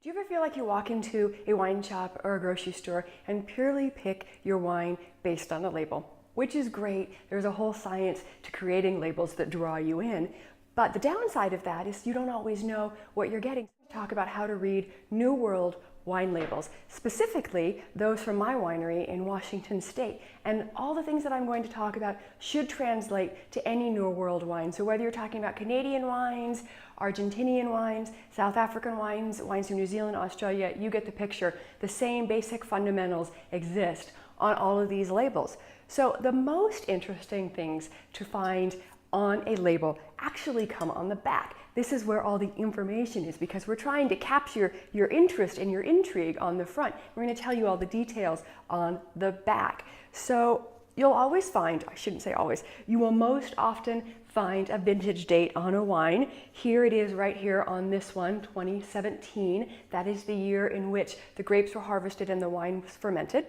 Do you ever feel like you walk into a wine shop or a grocery store and purely pick your wine based on the label? Which is great. There's a whole science to creating labels that draw you in. But the downside of that is you don't always know what you're getting. Talk about how to read New World wine labels, specifically those from my winery in Washington State. And all the things that I'm going to talk about should translate to any New World wine. So whether you're talking about Canadian wines, Argentinian wines, South African wines, wines from New Zealand, Australia, you get the picture. The same basic fundamentals exist on all of these labels. So the most interesting things to find on a label actually come on the back. This is where all the information is because we're trying to capture your interest and your intrigue on the front. We're going to tell you all the details on the back. So you'll always find, I shouldn't say always, you will most often find a vintage date on a wine. Here it is right here on this one, 2017. That is the year in which the grapes were harvested and the wine was fermented.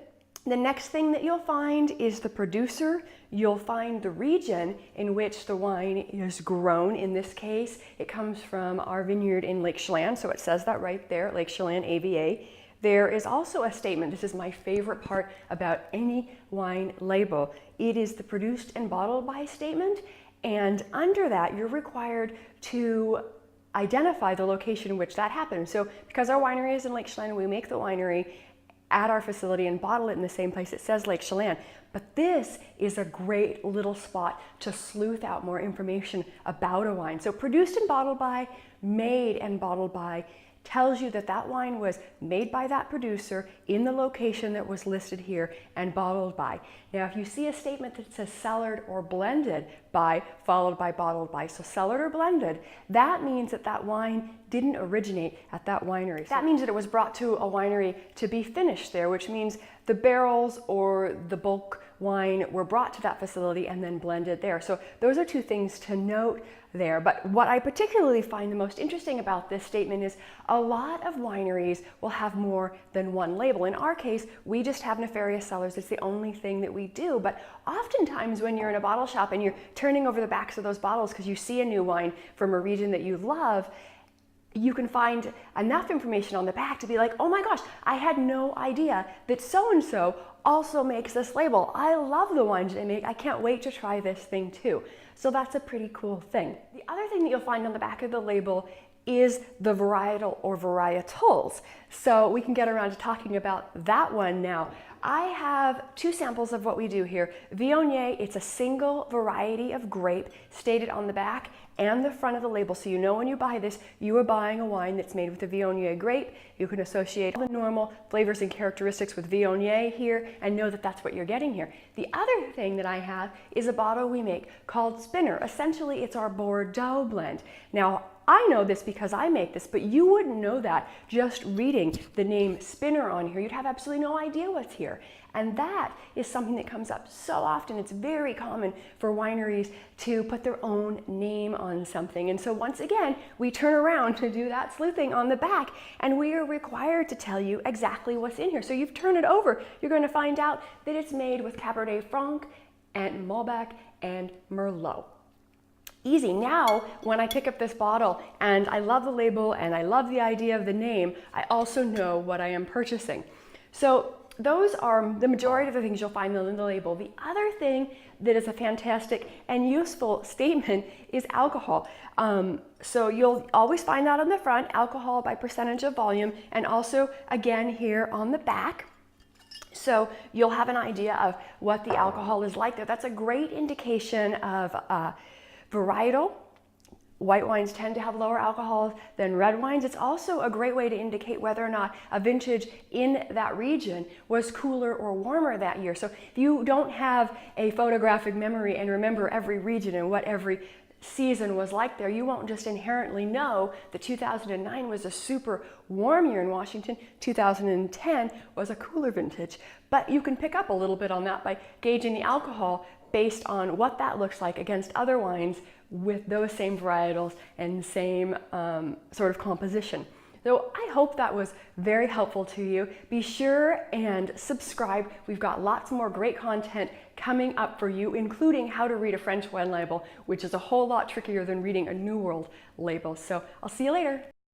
The next thing that you'll find is the producer. You'll find the region in which the wine is grown. In this case, it comes from our vineyard in Lake Chelan, so it says that right there, Lake Chelan AVA. There is also a statement, this is my favorite part about any wine label. It is the produced and bottled by statement, and under that you're required to identify the location in which that happened. So because our winery is in Lake Chelan, we make the winery at our facility and bottle it in the same place. It says Lake Chelan. But this is a great little spot to sleuth out more information about a wine. So produced and bottled by, made and bottled by, tells you that that wine was made by that producer in the location that was listed here and bottled by. Now, if you see a statement that says cellared or blended by, followed by bottled by, so cellared or blended, that means that that wine didn't originate at that winery. That means that it was brought to a winery to be finished there, which means the barrels or the bulk wine were brought to that facility and then blended there. So those are two things to note there. But what I particularly find the most interesting about this statement is a lot of wineries will have more than one label. In our case, we just have Nefarious Cellars. It's the only thing that we do. But oftentimes when you're in a bottle shop and you're turning over the backs of those bottles because you see a new wine from a region that you love, you can find enough information on the back to be like, oh my gosh, I had no idea that so-and-so also makes this label. I love the wines they make. I can't wait to try this thing too. So that's a pretty cool thing. The other thing that you'll find on the back of the label is the varietal or varietals. So we can get around to talking about that one now. I have two samples of what we do here. Viognier, it's a single variety of grape stated on the back and the front of the label. So you know when you buy this, you are buying a wine that's made with a Viognier grape. You can associate all the normal flavors and characteristics with Viognier here and know that that's what you're getting here. The other thing that I have is a bottle we make called Spinner. Essentially, it's our Bordeaux blend. Now, I know this because I make this, but you wouldn't know that just reading the name Spinner on here. You'd have absolutely no idea what's here. And that is something that comes up so often. It's very common for wineries to put their own name on something. And so once again, we turn around to do that sleuthing on the back, and we are required to tell you exactly what's in here. So you've turned it over, you're going to find out that it's made with Cabernet Franc and Malbec and Merlot. Easy. Now, when I pick up this bottle and I love the label and I love the idea of the name, I also know what I am purchasing. So those are the majority of the things you'll find in the label. The other thing that is a fantastic and useful statement is alcohol. So you'll always find that on the front, alcohol by percentage of volume, and also again here on the back. So you'll have an idea of what the alcohol is like there. That's a great indication of varietal. White wines tend to have lower alcohol than red wines. It's also a great way to indicate whether or not a vintage in that region was cooler or warmer that year. So if you don't have a photographic memory and remember every region and what every season was like there, you won't just inherently know that 2009 was a super warm year in Washington, 2010 was a cooler vintage. But you can pick up a little bit on that by gauging the alcohol based on what that looks like against other wines with those same varietals and same sort of composition. So I hope that was very helpful to you. Be sure and subscribe. We've got lots more great content coming up for you, including how to read a French wine label, which is a whole lot trickier than reading a New World label. So I'll see you later.